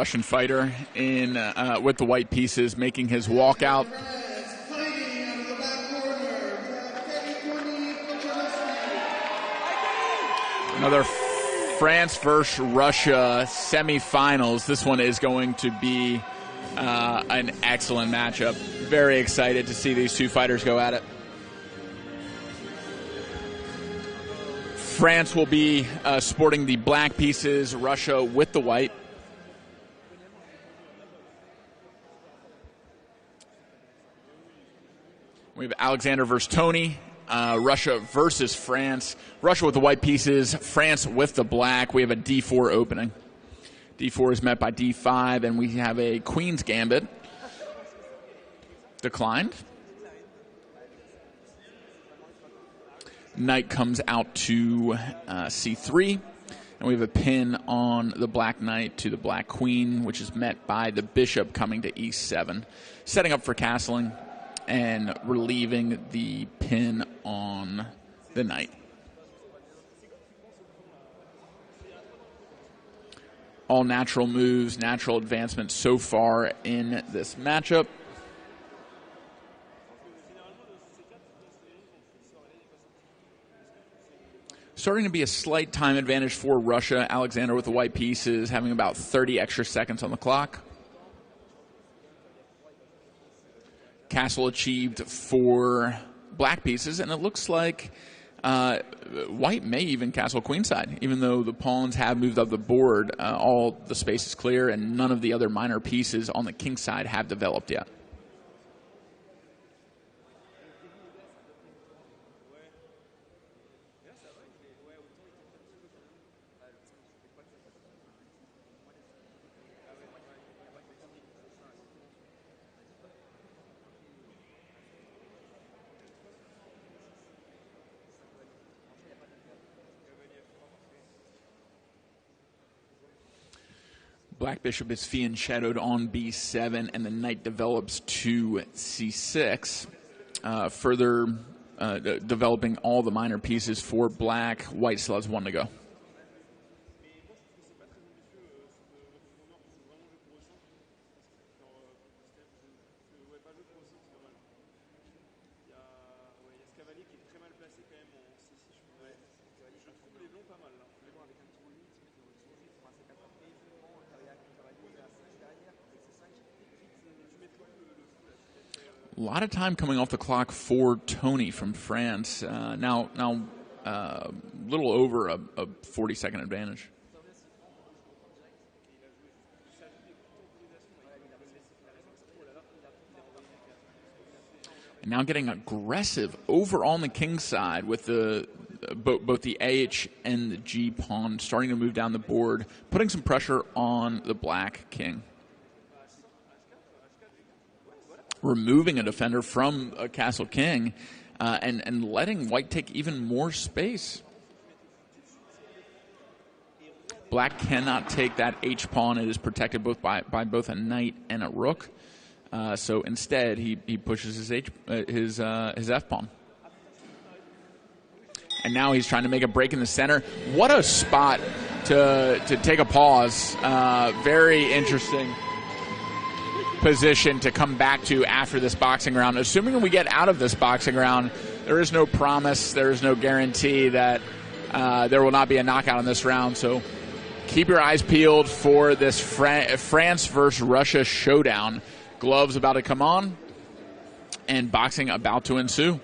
Russian fighter in with the white pieces, making his walkout. Another France versus Russia semifinals. This one is going to be an excellent matchup. Very excited to see these two fighters go at it. France will be sporting the black pieces, Russia with the white. We have Alexandr versus Tony, Russia versus France. Russia with the white pieces, France with the black. We have a D4 opening. D4 is met by D5, and we have a Queen's Gambit. Declined. Knight comes out to C3, and we have a pin on the black knight to the black queen, which is met by the bishop coming to E7, setting up for castling and relieving the pin on the knight. All natural moves, natural advancement so far in this matchup. Starting to be a slight time advantage for Russia. Alexandr with the white pieces, having about 30 extra seconds on the clock. Castle achieved for black pieces, and it looks like white may even castle queenside, even though the pawns have moved up the board. All the space is clear, and none of the other minor pieces on the king side have developed yet. Black bishop is fianchettoed on B7, and the knight develops to C6, further developing all the minor pieces for black. White still has one to go. A lot of time coming off the clock for Tony from France. Now a little over a 40-second advantage. And now getting aggressive over on the king side with the both the AH and the G pawn starting to move down the board, putting some pressure on the black king. Removing a defender from a castle king and letting white take even more space. Black cannot take that H-pawn. It is protected both by both a knight and a rook. So instead, he pushes his F-pawn. And now he's trying to make a break in the center. What a spot to take a pause. Very interesting position to come back to after this boxing round. Assuming we get out of this boxing round, there is no promise, there is no guarantee that there will not be a knockout in this round. So keep your eyes peeled for this France versus Russia showdown. Gloves about to come on, and boxing about to ensue.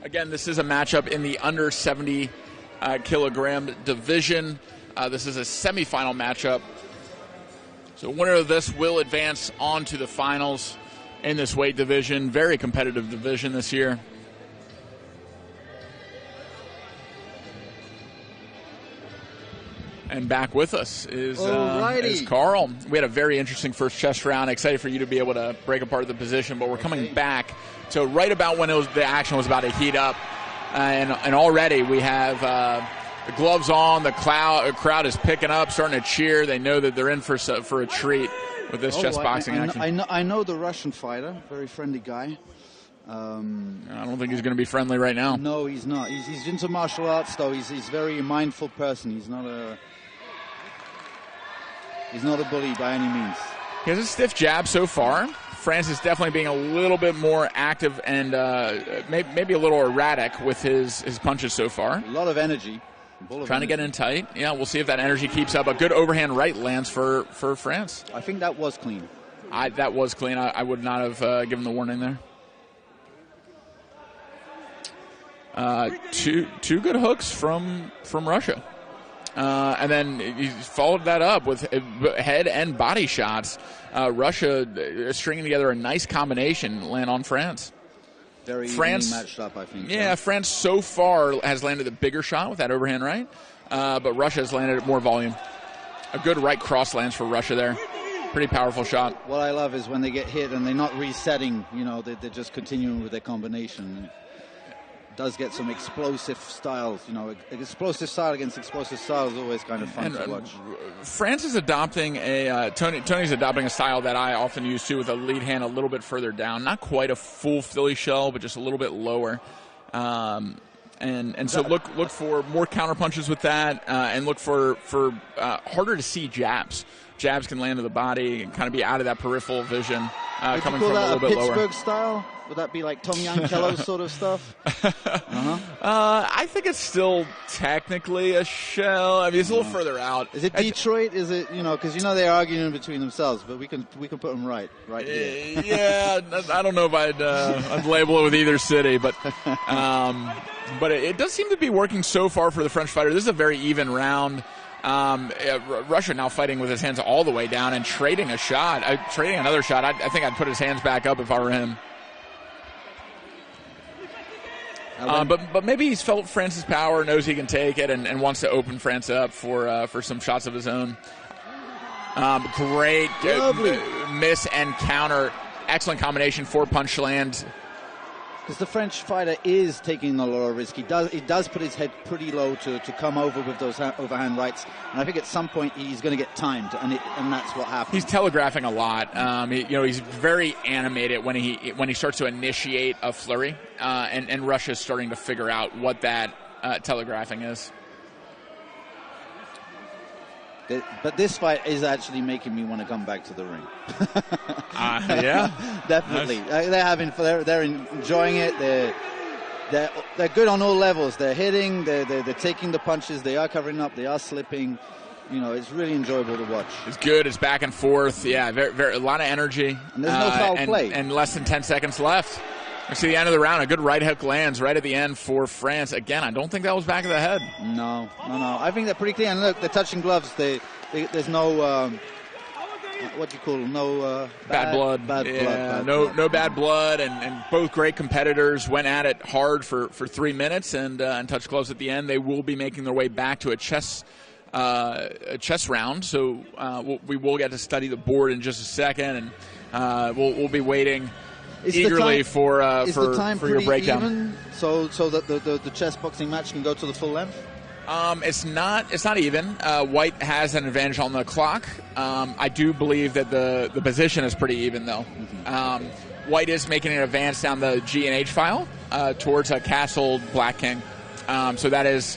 Again, this is a matchup in the under 70 kilogram division. This is a semifinal matchup. So winner of this will advance on to the finals in this weight division. Very competitive division this year. And back with us is Carl. We had a very interesting first chess round. Excited for you to be able to break apart the position, but we're coming back to right about when the action was about to heat up. And already we have the gloves on, the crowd is picking up, starting to cheer. They know that they're in for a treat with this chess boxing action. I know the Russian fighter, very friendly guy. I don't think he's going to be friendly right now. No, he's not. He's into martial arts, though. He's a very mindful person. He's not a... He's not a bully by any means. He has a stiff jab so far. France is definitely being a little bit more active and maybe a little erratic with his punches so far. A lot of energy. Trying to get in tight. Yeah, we'll see if that energy keeps up. A good overhand right lands for France. I think that was clean. That was clean. I would not have given the warning there. Two good hooks from Russia. And then he followed that up with head and body shots. Russia stringing together a nice combination, land on France. Very evenly matched up, I think. Yeah, France so far has landed the bigger shot with that overhand right, but Russia has landed more volume. A good right cross lands for Russia there. Pretty powerful shot. What I love is when they get hit and they're not resetting, they're just continuing with their combination. Does get some explosive styles. Explosive style against explosive style is always kind of fun to watch. France is adopting Tony's adopting a style that I often use too, with a lead hand a little bit further down, not quite a full Philly shell, but just a little bit lower. And so look for more counter punches with that, and look for harder to see jabs. Jabs can land to the body and kind of be out of that peripheral vision, coming from a little bit lower. Pittsburgh style? Would that be like Tom Yankello sort of stuff? I think it's still technically a shell. I mean, it's a little further out. Is it Detroit? Is it, because they're arguing between themselves, but we can put them right here. Yeah, I don't know if I'd label it with either city, but it does seem to be working so far for the French fighter. This is a very even round. Russia now fighting with his hands all the way down and trading a shot, trading another shot. I think I'd put his hands back up if I were him. But maybe he's felt France's power, knows he can take it, and wants to open France up for some shots of his own. Great miss and counter. Excellent combination, 4-punch land. Because the French fighter is taking a lot of risk. He does put his head pretty low to come over with those overhand rights. And I think at some point he's going to get timed, and that's what happens. He's telegraphing a lot. He's very animated when he starts to initiate a flurry, and Russia's starting to figure out what that telegraphing is. But this fight is actually making me want to come back to the ring. Yeah, definitely. Nice. They're enjoying it. They're good on all levels. They're hitting. They're taking the punches. They are covering up. They are slipping. It's really enjoyable to watch. It's good. It's back and forth. Yeah, very a lot of energy. And there's no foul play. And less than 10 seconds left. We see the end of the round. A good right hook lands right at the end for France. Again, I don't think that was back of the head. No. I think they're pretty clean. And look, they're touching gloves. There's no, what do you call them? No bad blood. No bad blood. And both great competitors went at it hard for 3 minutes and touched gloves at the end. They will be making their way back to a chess round. So we will get to study the board in just a second, and we'll be waiting eagerly for your breakdown. Even, so that the chess boxing match can go to the full length? It's not even. White has an advantage on the clock. I do believe that the position is pretty even, though. Mm-hmm. White is making an advance down the G and H file towards a castled black king. So that is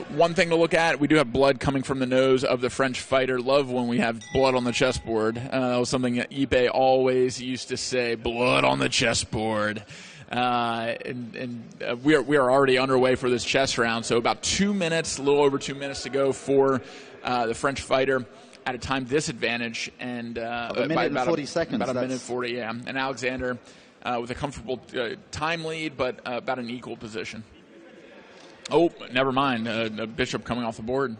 one thing to look at. We do have blood coming from the nose of the French fighter. Love when we have blood on the chessboard. That was something that Ipe always used to say, blood on the chessboard. We are already underway for this chess round. So about 2 minutes, a little over 2 minutes to go for the French fighter at a time disadvantage. And a minute and 40 seconds. About a minute 40, yeah. And Alexandr with a comfortable time lead, but about an equal position. Oh, never mind. A bishop coming off the board.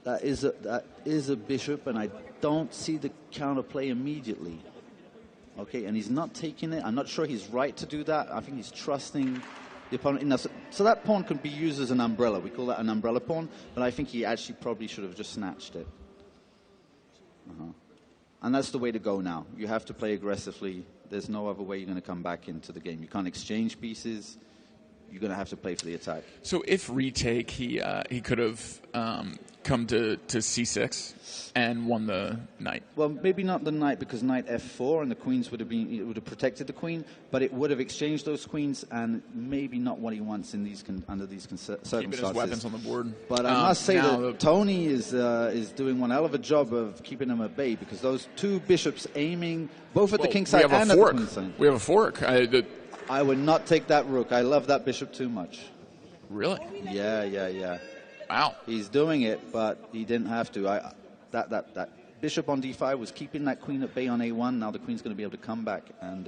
That is a bishop, and I don't see the counterplay immediately. Okay, and he's not taking it. I'm not sure he's right to do that. I think he's trusting the opponent. So that pawn can be used as an umbrella. We call that an umbrella pawn, but I think he actually probably should have just snatched it. And that's the way to go now. You have to play aggressively. There's no other way you're going to come back into the game. You can't exchange pieces. you're going to have to play for the attack. So if retake, he could have come to c6 and won the knight. Well, maybe not the knight, because knight f4 and the queens would have protected the queen, but it would have exchanged those queens, and maybe not what he wants in these under these circumstances. Keeping his weapons on the board. But I must say that Tony is doing one hell of a job of keeping them at bay, because those two bishops aiming both at the king side and at the queen side. We have a fork. I would not take that rook. I love that bishop too much. Really? Yeah. Wow. He's doing it, but he didn't have to. That bishop on d5 was keeping that queen at bay on a1. Now the queen's going to be able to come back and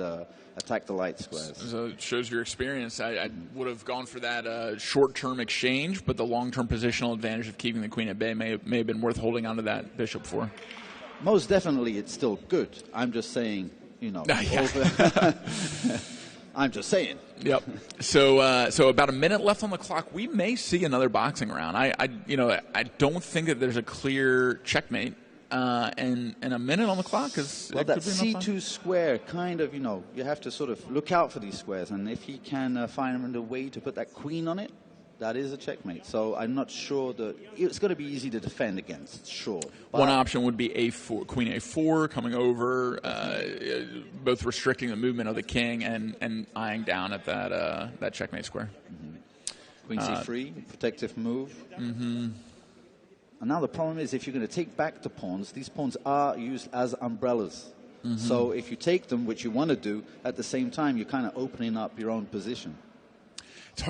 attack the light squares. So it shows your experience. I would have gone for that short-term exchange, but the long-term positional advantage of keeping the queen at bay may have been worth holding onto that bishop for. Most definitely, it's still good. I'm just saying, I'm just saying. Yep. So about a minute left on the clock. We may see another boxing round. I don't think that there's a clear checkmate. And a minute on the clock is. Well, that c2 square kind of, you have to sort of look out for these squares, and if he can find a way to put that queen on it, that is a checkmate. So I'm not sure that it's going to be easy to defend against. Sure. One option would be a4, queen a4 coming over, both restricting the movement of the king and eyeing down at that checkmate square. Mm-hmm. Queen c3, protective move. Mm-hmm. And now the problem is, if you're going to take back the pawns, these pawns are used as umbrellas. Mm-hmm. So if you take them, which you want to do, at the same time, you're kind of opening up your own position.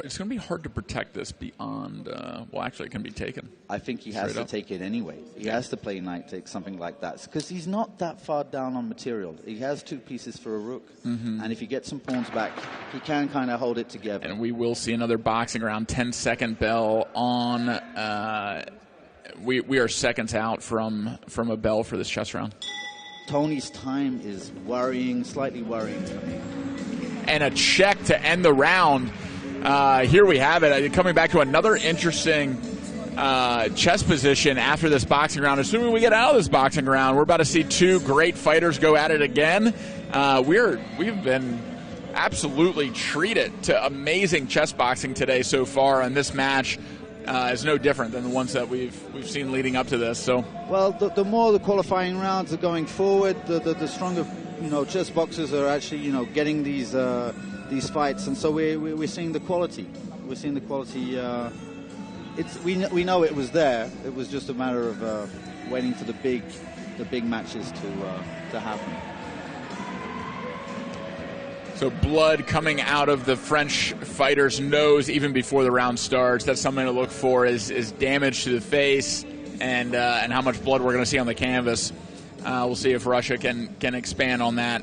It's going to be hard to protect this beyond, actually it can be taken. I think he has to take it anyway. He has to play knight take, something like that, because he's not that far down on material. He has 2 pieces for a rook, and if he gets some pawns back, he can kind of hold it together. And we will see another boxing round, 10-second bell on. We are seconds out from a bell for this chess round. Tony's time is slightly worrying for me. And a check to end the round. Here we have it. Coming back to another interesting chess position after this boxing round. Assuming we get out of this boxing round, we're about to see 2 great fighters go at it again. We've been absolutely treated to amazing chess boxing today so far, and this match is no different than the ones that we've seen leading up to this. So, well, the more the qualifying rounds are going forward, the stronger chess boxers are actually getting these fights, and so we're seeing the quality. We're seeing the quality. We know it was there. It was just a matter of waiting for the big matches to happen. So blood coming out of the French fighter's nose even before the round starts. That's something to look for is damage to the face and how much blood we're going to see on the canvas. We'll see if Russia can expand on that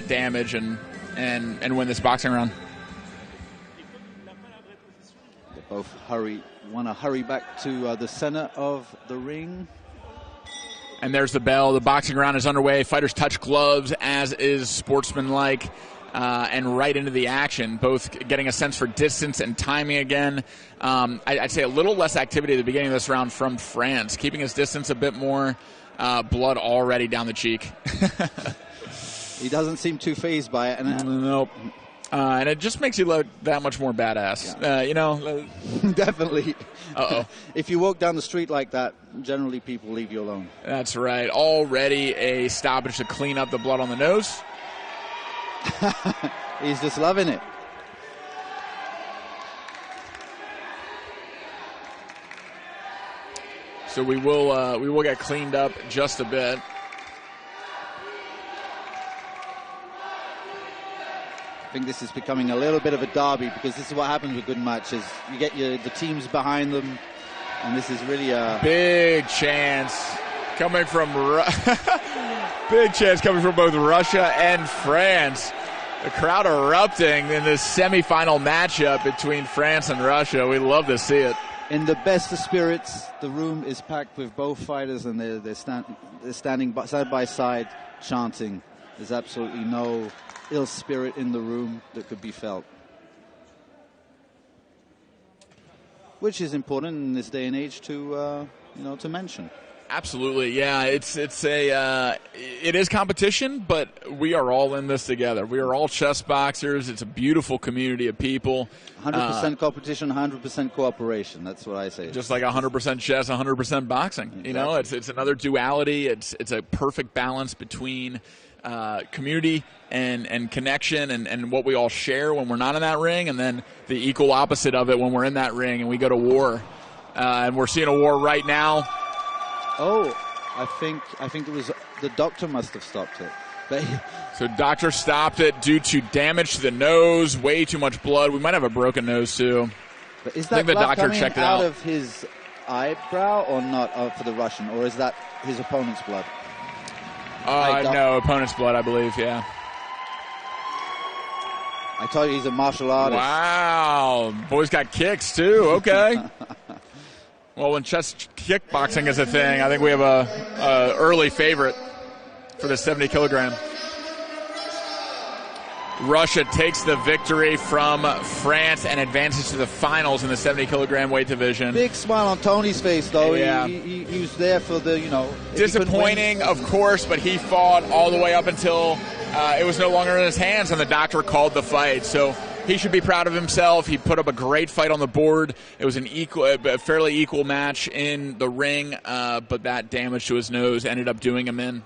damage and win this boxing round. They both want to hurry back to the center of the ring. And there's the bell. The boxing round is underway. Fighters touch gloves, as is sportsmanlike, and right into the action, both getting a sense for distance and timing again. I'd say a little less activity at the beginning of this round from France, keeping his distance a bit more. Blood already down the cheek. He doesn't seem too fazed by it. Nope. And it just makes you look that much more badass. Yeah. Definitely. Uh-oh. If you walk down the street like that, generally people leave you alone. That's right. Already a stoppage to clean up the blood on the nose. He's just loving it. So we will get cleaned up just a bit. I think this is becoming a little bit of a derby, because this is what happens with good matches. You get the teams behind them, and this is really a big chance coming from big chance coming from both Russia and France. The crowd erupting in this semifinal matchup between France and Russia. We love to see it. In the best of spirits, the room is packed with both fighters, and they're standing side by side chanting. There's absolutely no ill spirit in the room that could be felt, which is important in this day and age to mention. Absolutely, yeah. It is competition, but we are all in this together. We are all chess boxers. It's a beautiful community of people. 100% competition, 100% cooperation. That's what I say. Just like 100% chess, 100% boxing. Exactly. You know, it's another duality. It's a perfect balance between community and connection and what we all share when we're not in that ring, and then the equal opposite of it when we're in that ring and we go to war. And we're seeing a war right now. Oh, I think it was the doctor must have stopped it. So doctor stopped it due to damage to the nose, way too much blood. We might have a broken nose too. But is I think that the doctor coming checked it out out of his eyebrow or not for the Russian, or is that his opponent's blood? No, opponent's blood, I believe. Yeah. I told you he's a martial artist. Wow, boy's got kicks too. Okay. Well, when chess kickboxing is a thing, I think we have a early favorite for the 70 kilogram. Russia takes the victory from France and advances to the finals in the 70 kilogram weight division. Big smile on Tony's face, though. Yeah. He was there for the, Disappointing, of course, but he fought all the way up until it was no longer in his hands, and the doctor called the fight. So he should be proud of himself. He put up a great fight on the board. It was a fairly equal match in the ring, but that damage to his nose ended up doing him in.